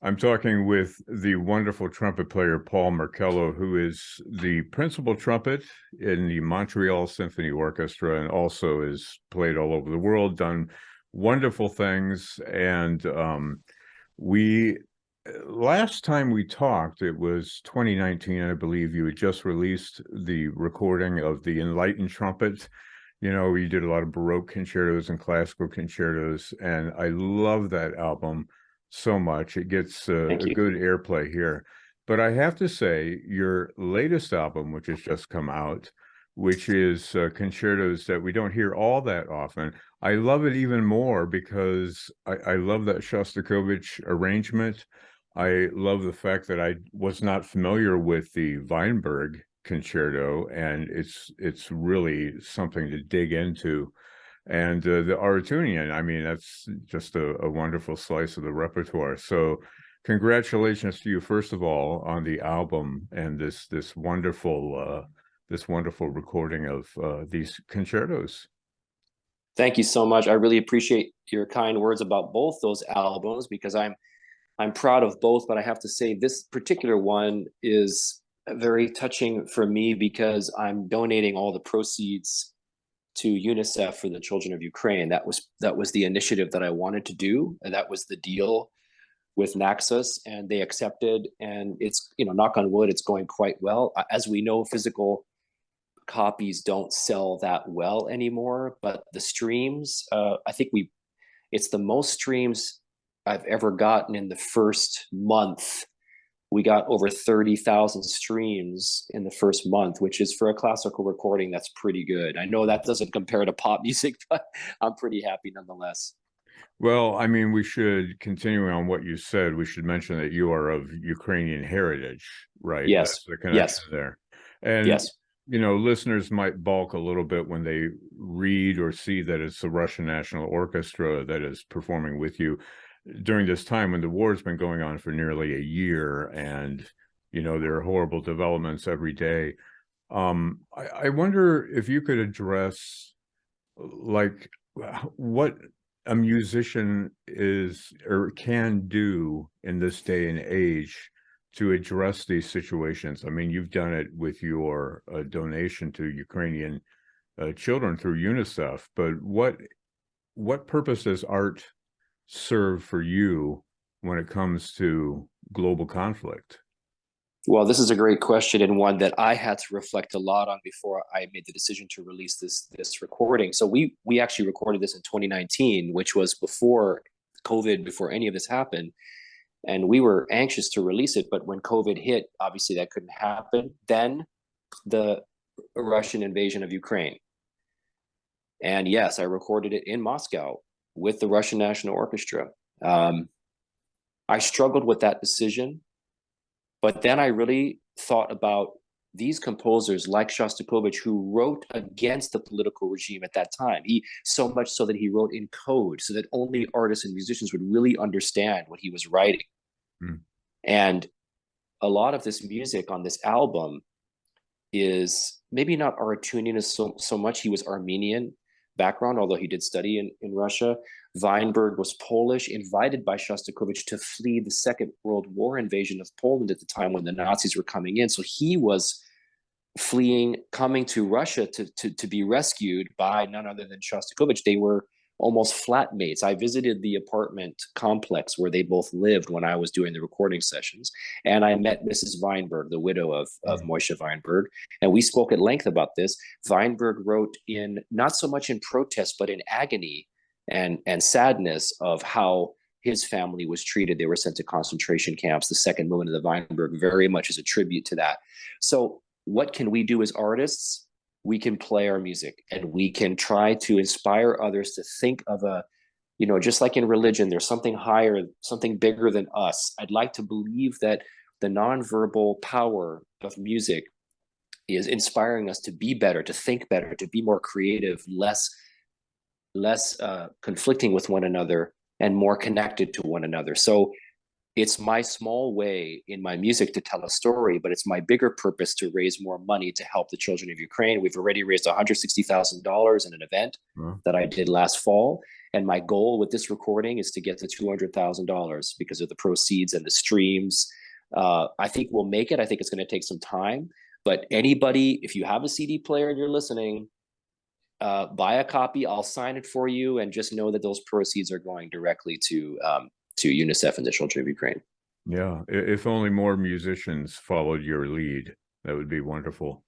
I'm talking with the wonderful trumpet player, Paul Merkelo, who is the principal trumpet in the Montreal Symphony Orchestra and also has played all over the world, done wonderful things. And we, last time we talked, it was 2019, I believe. You had just released the recording of the Enlightened Trumpet. You know, you did a lot of Baroque concertos and classical concertos, and I love that album so much. It gets a good airplay here. But I have to say, your latest album, which has just come out, which is concertos that we don't hear all that often, I love it even more because I love that Shostakovich arrangement. I love the fact that I was not familiar with the Weinberg concerto, and it's really something to dig into. And the Arutiunian, I mean, that's just a wonderful slice of the repertoire. So congratulations to you, first of all, on the album and this wonderful recording of these concertos. Thank you so much. I really appreciate your kind words about both those albums, because I'm proud of both, but I have to say this particular one is very touching for me because I'm donating all the proceeds to UNICEF for the children of Ukraine. That was the initiative that I wanted to do, and that was the deal with Naxos, and they accepted. And it's, knock on wood, it's going quite well. As we know, physical copies don't sell that well anymore, but the streams, I think it's the most streams I've ever gotten in the first month. We got over 30,000 streams in the first month, which is, for a classical recording, that's pretty good. I know that doesn't compare to pop music, but I'm pretty happy nonetheless. Well, I mean, we should, continuing on what you said, we should mention that you are of Ukrainian heritage, right? Yes. That's the connection there. And, yes. Listeners might balk a little bit when they read or see that it's the Russian National Orchestra that is performing with you during this time when the war has been going on for nearly a year, and there are horrible developments every day. I wonder if you could address like what a musician is or can do in this day and age to address these situations. I mean, you've done it with your donation to Ukrainian children through UNICEF, but what purpose does art serve for you when it comes to global conflict? Well, this is a great question, and one that I had to reflect a lot on before I made the decision to release this recording. So we actually recorded this in 2019, which was before COVID, before any of this happened. And we were anxious to release it, but when COVID hit, obviously that couldn't happen. Then the Russian invasion of Ukraine. And yes, I recorded it in Moscow with the Russian National Orchestra. I struggled with that decision, but then I really thought about these composers like Shostakovich, who wrote against the political regime at that time. He, so much so that he wrote in code so that only artists and musicians would really understand what he was writing. And a lot of this music on this album is maybe not Arutiunian so much. He was Armenian background, although he did study in Russia. Weinberg was Polish, invited by Shostakovich to flee the Second World War invasion of Poland at the time when the Nazis were coming in. So he was fleeing, coming to Russia to be rescued by none other than Shostakovich. They were almost flatmates. I visited the apartment complex where they both lived when I was doing the recording sessions, and I met Mrs. Weinberg, the widow of Moshe Weinberg, and we spoke at length about this. Weinberg wrote in, not so much in protest, but in agony and sadness of how his family was treated. They were sent to concentration camps. The second movement of the Weinberg very much is a tribute to that. So what can we do as artists? We can play our music, and we can try to inspire others to think of just like in religion, there's something higher, something bigger than us. I'd like to believe that the nonverbal power of music is inspiring us to be better, to think better, to be more creative, less conflicting with one another, and more connected to one another. So it's my small way in my music to tell a story, but it's my bigger purpose to raise more money to help the children of Ukraine. We've already raised $160,000 in an event that I did last fall. And my goal with this recording is to get to $200,000 because of the proceeds and the streams. I think we'll make it. I think it's going to take some time. But anybody, if you have a CD player and you're listening, buy a copy. I'll sign it for you, and just know that those proceeds are going directly to UNICEF and the children of Ukraine. Yeah, if only more musicians followed your lead, that would be wonderful.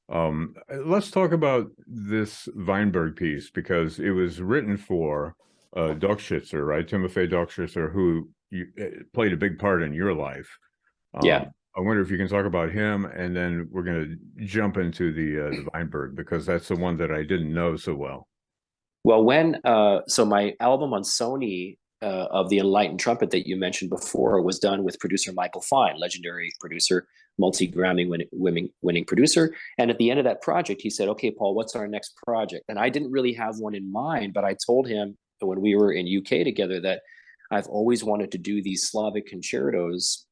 Let's talk about this Weinberg piece, because it was written for Dokschizer, right? Timofei Dokschizer, who played a big part in your life. Yeah. I wonder if you can talk about him, and then we're going to jump into the Weinberg, because that's the one that I didn't know so well. Well, so my album on Sony of the Enlightened Trumpet that you mentioned before was done with producer Michael Fine, legendary producer, multi-Grammy winning producer. And at the end of that project, he said, "Okay, Paul, what's our next project?" And I didn't really have one in mind, but I told him when we were in UK together that I've always wanted to do these Slavic concertos.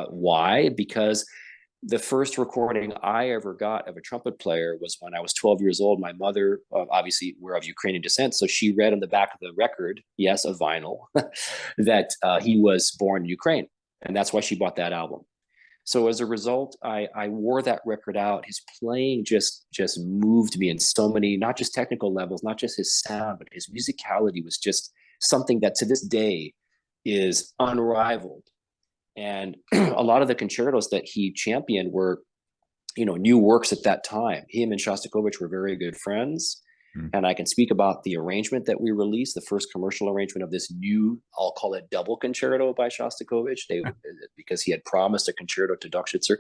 Why? Because the first recording I ever got of a trumpet player was when I was 12 years old. My mother, obviously, we're of Ukrainian descent, so she read on the back of the record, yes, a vinyl, that he was born in Ukraine, and that's why she bought that album. So as a result, I wore that record out. His playing just moved me in so many, not just technical levels, not just his sound, but his musicality was just something that to this day is unrivaled. And a lot of the concertos that he championed were, new works at that time. Him and Shostakovich were very good friends. And I can speak about the arrangement that we released, the first commercial arrangement of this new, I'll call it double concerto by Shostakovich, because he had promised a concerto to Dokschizer.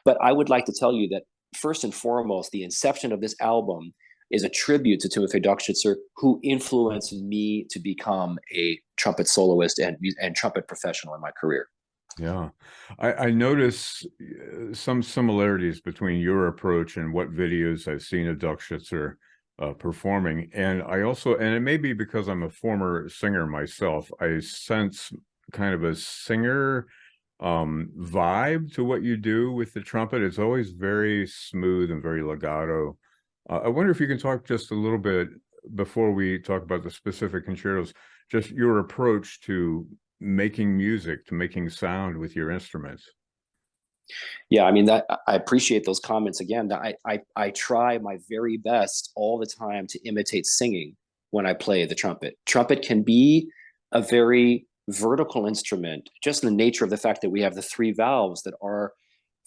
But I would like to tell you that first and foremost, the inception of this album is a tribute to Timofei Dokschizer, who influenced me to become a trumpet soloist and trumpet professional in my career. Yeah, I notice some similarities between your approach and what videos I've seen of Dokschizer performing. And I also, and it may be because I'm a former singer myself, I sense kind of a singer vibe to what you do with the trumpet. It's always very smooth and very legato. I wonder if you can talk just a little bit, before we talk about the specific concertos, just your approach to making music, to making sound with your instruments. Yeah, I mean, that I appreciate those comments again. That I try my very best all the time to imitate singing when I play the trumpet. Trumpet can be a very vertical instrument, just in the nature of the fact that we have the three valves that are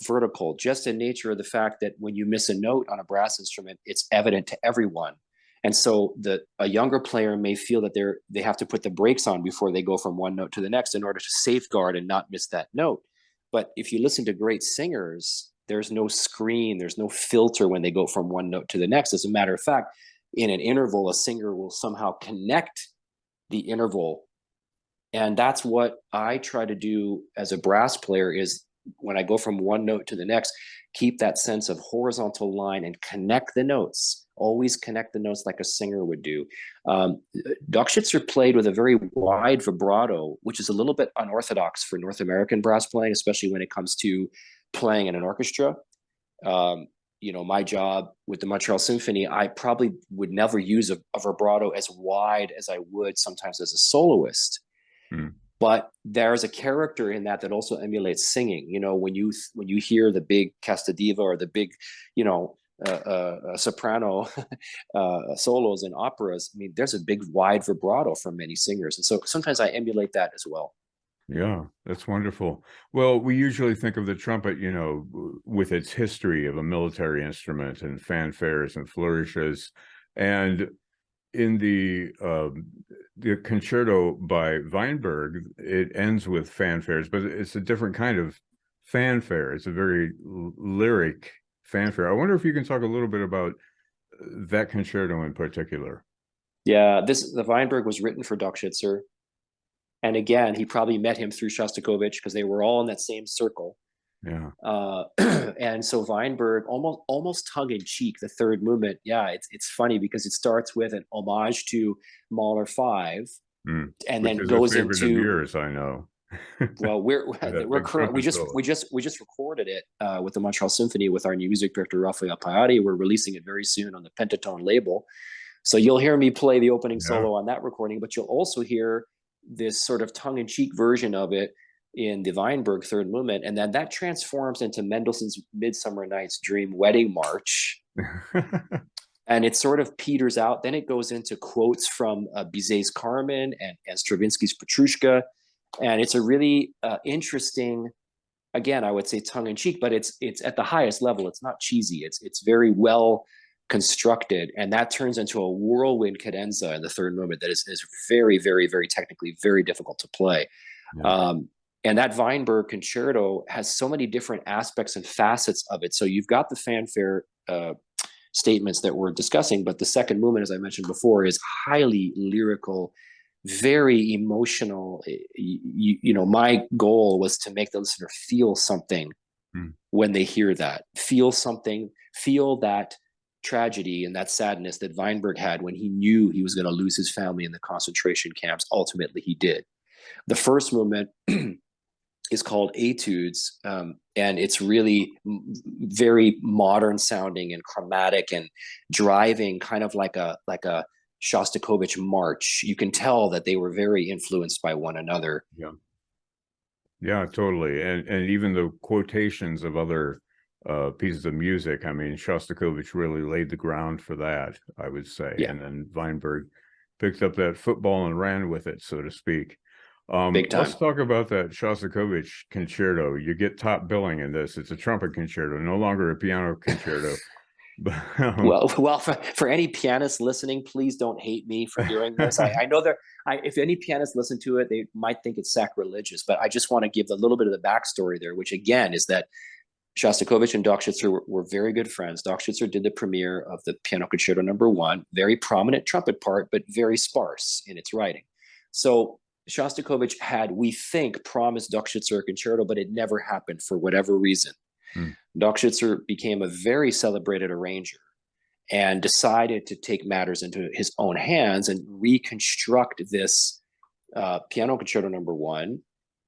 vertical, just in nature of the fact that when you miss a note on a brass instrument, it's evident to everyone. And so a younger player may feel that they have to put the brakes on before they go from one note to the next in order to safeguard and not miss that note. But if you listen to great singers, there's no screen, there's no filter when they go from one note to the next. As a matter of fact, in an interval, a singer will somehow connect the interval. And that's what I try to do as a brass player, is when I go from one note to the next, keep that sense of horizontal line and connect the notes. Always connect the notes like a singer would do. Dokschizer played with a very wide vibrato, which is a little bit unorthodox for North American brass playing, especially when it comes to playing in an orchestra. My job with the Montreal Symphony, I probably would never use a vibrato as wide as I would sometimes as a soloist. But there's a character in that also emulates singing. When you hear the big Casta Diva or the big, soprano solos in operas, I mean, there's a big wide vibrato from many singers. And so sometimes I emulate that as well. Yeah, that's wonderful. Well, we usually think of the trumpet, with its history of a military instrument and fanfares and flourishes. And in the concerto by Weinberg, it ends with fanfares, but it's a different kind of fanfare. It's a very lyric fanfare. I wonder if you can talk a little bit about that concerto in particular. Yeah, the Weinberg was written for Dokschizer. And again, he probably met him through Shostakovich because they were all in that same circle. Yeah. And so Weinberg, almost tongue-in-cheek, the third movement. Yeah, it's funny because it starts with an homage to Mahler 5, and then goes into yours, I know. Well, we just recorded it with the Montreal Symphony with our music director Raphael Payati. We're releasing it very soon on the Pentatone label. So you'll hear me play the opening Yeah. solo on that recording, but you'll also hear this sort of tongue-in-cheek version of it in the Weinberg third movement, and then that transforms into Mendelssohn's Midsummer Night's Dream Wedding March. And it sort of peters out. Then it goes into quotes from Bizet's Carmen and Stravinsky's Petrushka. And it's a really interesting, again, I would say tongue-in-cheek, but it's at the highest level. It's not cheesy. It's very well constructed. And that turns into a whirlwind cadenza in the third movement that is very, very, very technically very difficult to play. Yeah. And that Weinberg concerto has so many different aspects and facets of it. So you've got the fanfare statements that we're discussing, but the second movement, as I mentioned before, is highly lyrical, very emotional. You know, my goal was to make the listener feel something when they hear that, feel something, feel that tragedy and that sadness that Weinberg had when he knew he was going to lose his family in the concentration camps. Ultimately, he did. The first movement is called Etudes, and it's really very modern sounding and chromatic and driving, kind of like a Shostakovich march. You can tell that they were very influenced by one another. Yeah, totally. And even the quotations of other pieces of music, I mean, Shostakovich really laid the ground for that, I would say. Yeah. And then Weinberg picked up that football and ran with it, so to speak. Big time. Let's talk about that Shostakovich concerto. You get top billing in this. It's a trumpet concerto, no longer a piano concerto. But, well, for any pianists listening, please don't hate me for doing this. I know that if any pianists listen to it, they might think it's sacrilegious, but I just want to give a little bit of the backstory there, which again is that Shostakovich and Dokschizer were very good friends. Dokschizer did the premiere of the Piano Concerto No. 1, very prominent trumpet part, but very sparse in its writing. So Shostakovich had, we think, promised Dokschizer a concerto, but it never happened for whatever reason. Dokschizer became a very celebrated arranger and decided to take matters into his own hands and reconstruct this Piano Concerto No. 1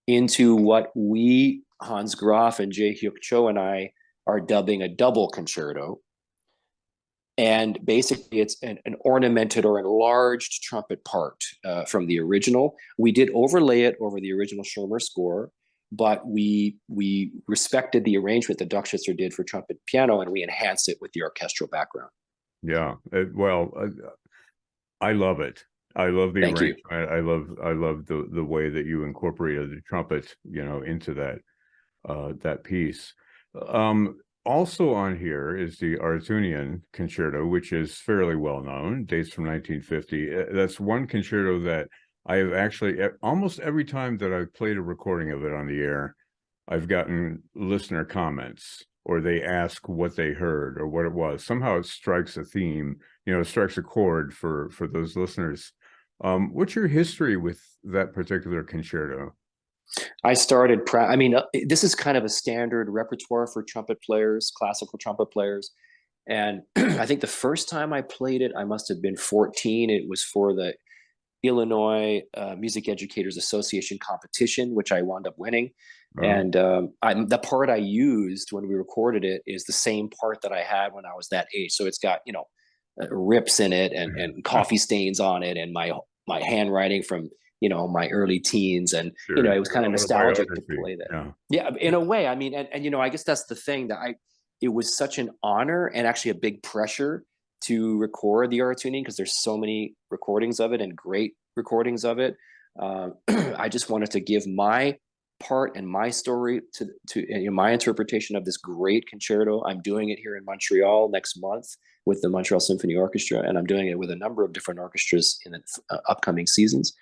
into what we, Hans Graf and Jae-hyuk Cho and I, are dubbing a double concerto. And basically, it's an ornamented or enlarged trumpet part from the original. We did overlay it over the original Schirmer score, but we respected the arrangement that Dokschizer did for trumpet piano, and we enhanced it with the orchestral background. Yeah, well, I love it. I love the Thank arrangement. You. I love the way that you incorporated the trumpet, you know, into that piece. Also on here is the Arutiunian concerto, which is fairly well known, dates from 1950. That's one concerto that I have actually, almost every time that I've played a recording of it on the air, I've gotten listener comments, or they ask what they heard or what it was. Somehow it strikes a theme, you know, it strikes a chord for those listeners. What's your history with that particular concerto? I started, I mean, this is kind of a standard repertoire for trumpet players, classical trumpet players. And I think the first time I played it, I must have been 14. It was for the Illinois Music Educators Association competition, which I wound up winning. And the part I used when we recorded it is the same part that I had when I was that age. So it's got, you know, rips in it and coffee stains on it, and my handwriting from, you know, my early teens. And, you know, it was kind of nostalgic to play that. Yeah, in a way. I mean, and, you know, I guess that's the thing, that it was such an honor and actually a big pressure to record the Arutiunian, because there's so many recordings of it and great recordings of it. I just wanted to give my part and my story to you know, my interpretation of this great concerto. I'm doing it here in Montreal next month with the Montreal Symphony Orchestra, and I'm doing it with a number of different orchestras in the upcoming seasons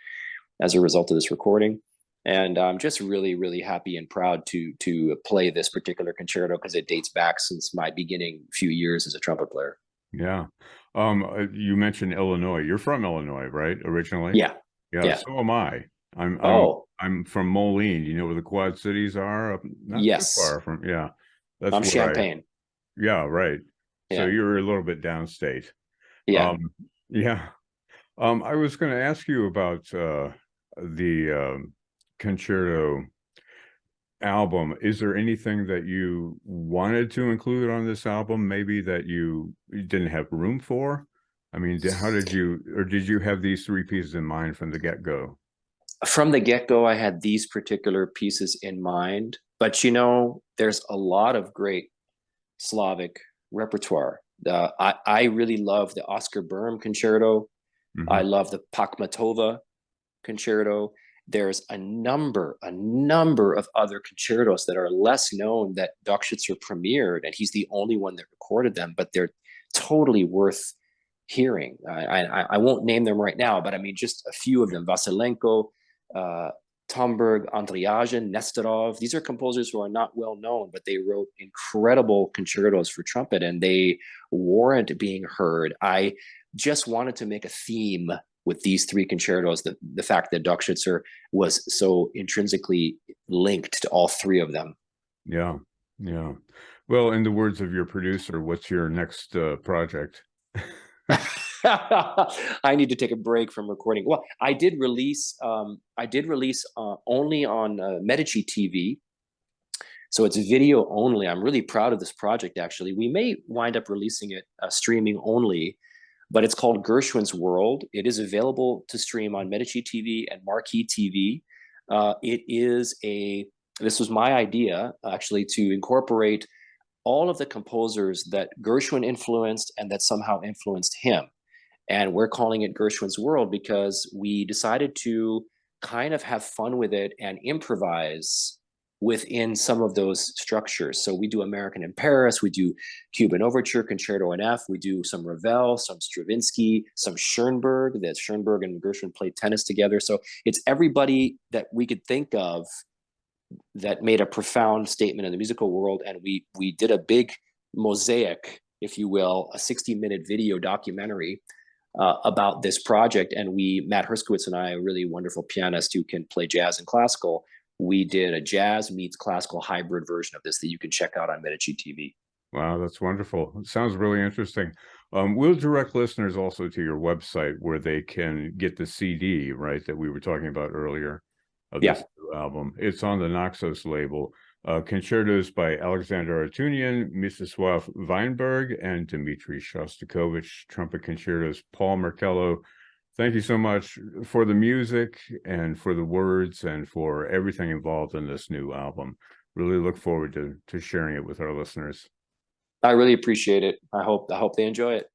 as a result of this recording. And I'm just really, really happy and proud to play this particular concerto, because it dates back since my beginning few years as a trumpet player. Yeah. You mentioned Illinois. You're from Illinois, right? Originally? Yeah. So am I. I'm from Moline. You know where the Quad Cities are? Not too far from. Yeah. That's I'm Champaign. Yeah, right. Yeah. So you're a little bit downstate. Yeah. I was going to ask you about the concerto album. Is there anything that you wanted to include on this album, maybe that you didn't have room for? I mean, how did you have these three pieces in mind from the get-go? From the get-go, I had these particular pieces in mind, but there's a lot of great Slavic repertoire. I really love the Oscar Böhm concerto. I love the Pakhmatova concerto. There's a number of other concertos that are less known that Dokschizer premiered, and he's the only one that recorded them, but they're totally worth hearing. I won't name them right now, but I mean, just a few of them: Vasilenko, Tomberg, Andryazhin, Nestorov. These are composers who are not well known, but they wrote incredible concertos for trumpet, and they warrant being heard. I just wanted to make a theme with these three concertos, the fact that Dokschizer was so intrinsically linked to all three of them. Yeah, yeah. Well, in the words of your producer, what's your next project? I need to take a break from recording. Well, I did release only on Medici TV. So it's video only. I'm really proud of this project, actually. We may wind up releasing it streaming only, but it's called Gershwin's World. It is available to stream on Medici TV and Marquee TV. This was my idea, actually, to incorporate all of the composers that Gershwin influenced and that somehow influenced him. And we're calling it Gershwin's World because we decided to kind of have fun with it and improvise within some of those structures. So we do American in Paris, we do Cuban Overture, Concerto in F, we do some Ravel, some Stravinsky, some Schoenberg, that Schoenberg and Gershwin played tennis together. So it's everybody that we could think of that made a profound statement in the musical world. And we did a big mosaic, if you will, a 60-minute video documentary about this project. And Matt Herskowitz and I, a really wonderful pianist who can play jazz and classical, we did a jazz meets classical hybrid version of this that you can check out on Medici TV. Wow, that's wonderful. It sounds really interesting. We'll direct listeners also to your website where they can get the CD, right, that we were talking about earlier of this new album. It's on the Naxos label. Concertos by Alexander Arutiunian, Mieczyslaw Weinberg, and Dmitri Shostakovich. Trumpet concertos, Paul Merkelo. Thank you so much for the music and for the words and for everything involved in this new album. Really look forward to sharing it with our listeners. I really appreciate it. I hope they enjoy it.